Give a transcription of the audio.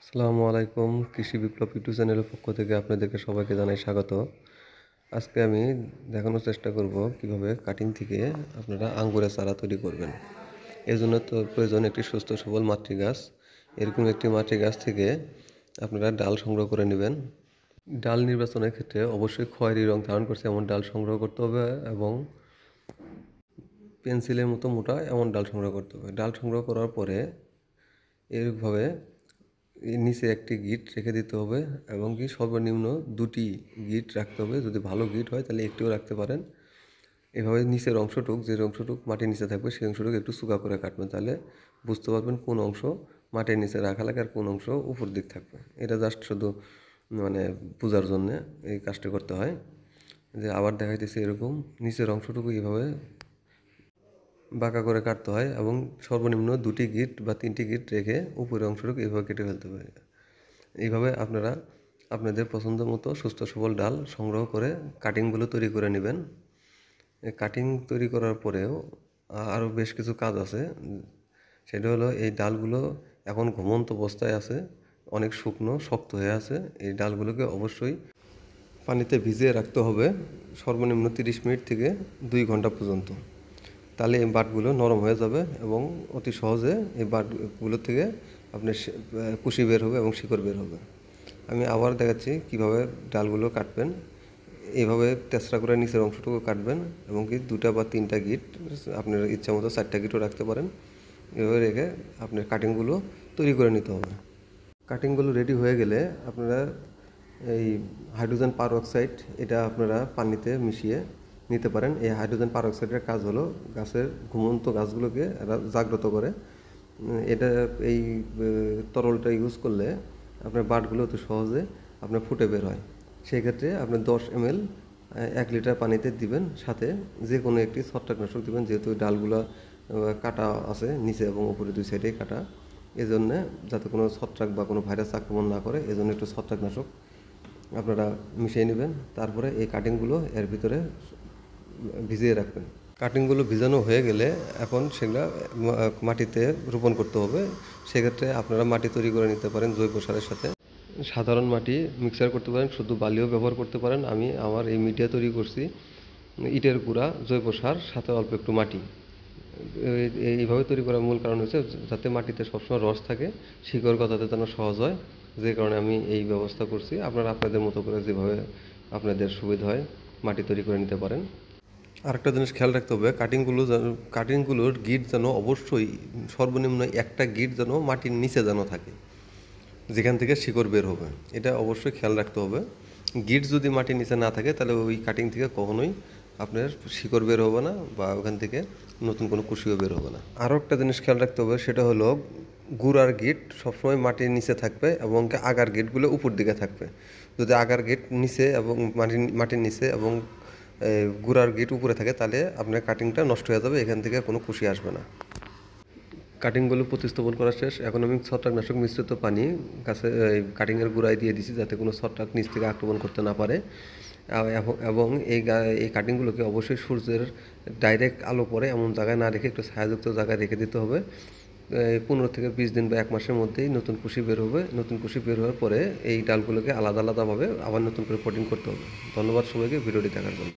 আসসালামু আলাইকুম। কৃষি বিপ্লব ইউটিউব চ্যানেলের পক্ষ থেকে আপনাদেরকে সবাইকে জানাই স্বাগত। আজকে আমি দেখানোর চেষ্টা করব কিভাবে কাটিং থেকে আপনারা আঙ্গুরের চারা তৈরি করবেন। এর জন্য তো প্রয়োজন একটি সুস্থ সবল মাতৃ গাছ। এরকম একটি মাতৃ গাছ থেকে আপনারা ডাল সংগ্রহ করে নেবেন। ডাল নির্বাচনের ক্ষেত্রে অবশ্যই খয়েরি রং ধারণ করছে এমন ডাল সংগ্রহ করতে হবে এবং পেন্সিলের মতো মোটা এমন ডাল সংগ্রহ করতে হবে। ডাল সংগ্রহ করার পরে এরভাবে নিচে একটি গিট রেখে দিতে হবে এবং কি সর্বনিম্ন দুটি গিট রাখতে হবে। যদি ভালো গিট হয় তাহলে একটিও রাখতে পারেন। এভাবে নিচের অংশটুক যে অংশটুক মাটির নিচে থাকবে সেই অংশটুকু একটু চুকা করে কাটবেন, তাহলে বুঝতে পারবেন কোন অংশ মাটির নিচে রাখা লাগে আর কোন অংশ উপর দিক থাকবে। এটা জাস্ট শুধু বোঝার জন্যে এই কাজটি করতে হয়। যে আবার দেখাইতেছি, এরকম নিচের অংশটুকু এইভাবে বাঁকা করে কাটতে হয় এবং সর্বনিম্ন দুটি গিট বা তিনটি গিট রেখে উপরের অংশটুকু এইভাবে কেটে ফেলতে হবে। এইভাবে আপনারা আপনাদের পছন্দ মতো সুস্থ সবল ডাল সংগ্রহ করে কাটিংগুলো তৈরি করে নেবেন। কাটিং তৈরি করার পরেও আরও বেশ কিছু কাজ আছে। সেটা হলো, এই ডালগুলো এখন ঘুমন্ত অবস্থায় আছে, অনেক শুকনো শক্ত হয়ে আছে। এই ডালগুলোকে অবশ্যই পানিতে ভিজিয়ে রাখতে হবে সর্বনিম্ন 30 মিনিট থেকে 2 ঘন্টা পর্যন্ত। তাহলে এই বাটগুলো নরম হয়ে যাবে এবং অতি সহজে এই বাটগুলো থেকে আপনার কুশি বের হবে এবং শিকড় বের হবে। আমি আবার দেখাচ্ছি কিভাবে ডালগুলো কাটবেন। এইভাবে তেসরা করে নিচের অংশটুকু কাটবেন এবং কি 2টা বা 3টা গিট, আপনার ইচ্ছা মতো 4টা গিটও রাখতে পারেন। এভাবে রেখে আপনার কাটিংগুলো তৈরি করে নিতে হবে। কাটিংগুলো রেডি হয়ে গেলে আপনারা এই হাইড্রোজেন পারঅক্সাইড এটা আপনারা পানিতে মিশিয়ে নিতে পারেন। এই হাইড্রোজেন পারঅক্সাইডের কাজ হলো গাছের ঘুমন্ত গাছগুলোকে জাগ্রত করে। এটা এই তরলটা ইউজ করলে আপনার বাটগুলো অতি সহজে আপনার ফুটে বের হয়। সেই ক্ষেত্রে আপনি 10 ml 1 লিটার পানিতে দিবেন, সাথে যে কোনো একটি ছত্রাকনাশক দিবেন, যেহেতু ডালগুলো কাটা আছে নিচে এবং উপরে 2 সাইডেই কাটা। এজন্য যাতে কোনো ছত্রাক বা কোনো ভাইরাস আক্রমণ না করে, এজন্য একটু ছত্রাকনাশক আপনারা মিশিয়ে নেবেন। তারপরে এই কাটিংগুলো এর ভিতরে ভিজিয়ে রাখবেন। কাটিংগুলো ভিজানো হয়ে গেলে এখন সেগুলো মাটিতে রোপণ করতে হবে। সেক্ষেত্রে আপনারা মাটি তৈরি করে নিতে পারেন জৈব সারের সাথে। সাধারণ মাটি মিক্সার করতে পারেন, শুধু বালিও ব্যবহার করতে পারেন। আমি আমার এই মিডিয়া তৈরি করছি ইটের গুঁড়া, জৈব সার, সাথে অল্প একটু মাটি। এইভাবে তৈরি করার মূল কারণ হচ্ছে যাতে মাটিতে সবসময় রস থাকে, শিকড় গজাতে যেন সহজ হয়, যে কারণে আমি এই ব্যবস্থা করছি। আপনারা আপনাদের মতো করে যেভাবে আপনাদের সুবিধা হয় মাটি তৈরি করে নিতে পারেন। আরেকটা জিনিস খেয়াল রাখতে হবে, কাটিংগুলোর গিট যেন অবশ্যই সর্বনিম্ন একটা গিট যেন মাটির নিচে যেন থাকে, যেখান থেকে শিকড় বের হবে। এটা অবশ্যই খেয়াল রাখতে হবে। গিট যদি মাটির নিচে না থাকে তাহলে ওই কাটিং থেকে কখনোই আপনার শিকড় বের হবে না বা ওখান থেকে নতুন কোনো কুশিও বের হবে না। আরও একটা জিনিস খেয়াল রাখতে হবে, সেটা হলো গুড়ার গিট সবসময় মাটির নিচে থাকবে এবং আগার গিটগুলো উপর দিকে থাকবে। যদি আগার গিট নিচে এবং মাটির নিচে এবং গুড়ার গিট উপরে থাকে তাহলে আপনার কাটিংটা নষ্ট হয়ে যাবে, এখান থেকে কোনো কুশি আসবে না। কাটিংগুলো প্রতিস্থাপন করা শেষ। এখন আমি ছত্রাকনাশক মিশ্রিত পানি গাছে কাটিংয়ের গোড়ায় দিয়ে দিছি, যাতে কোনো ছত্রাক নিচ থেকে আক্রমণ করতে না পারে। এবং এই কাটিংগুলোকে অবশ্যই সূর্যের ডাইরেক্ট আলো পড়ে এমন জায়গায় না রেখে একটু ছায়াযুক্ত জায়গায় রেখে দিতে হবে। 15 থেকে 20 দিন বা 1 মাসের মধ্যেই নতুন কুশি বের হবে। নতুন কুশি বের হওয়ার পরে এই ডালগুলোকে আলাদা আলাদাভাবে আবার নতুন করে পটিং করতে হবে। ধন্যবাদ সবাইকে ভিডিওটি দেখার জন্য।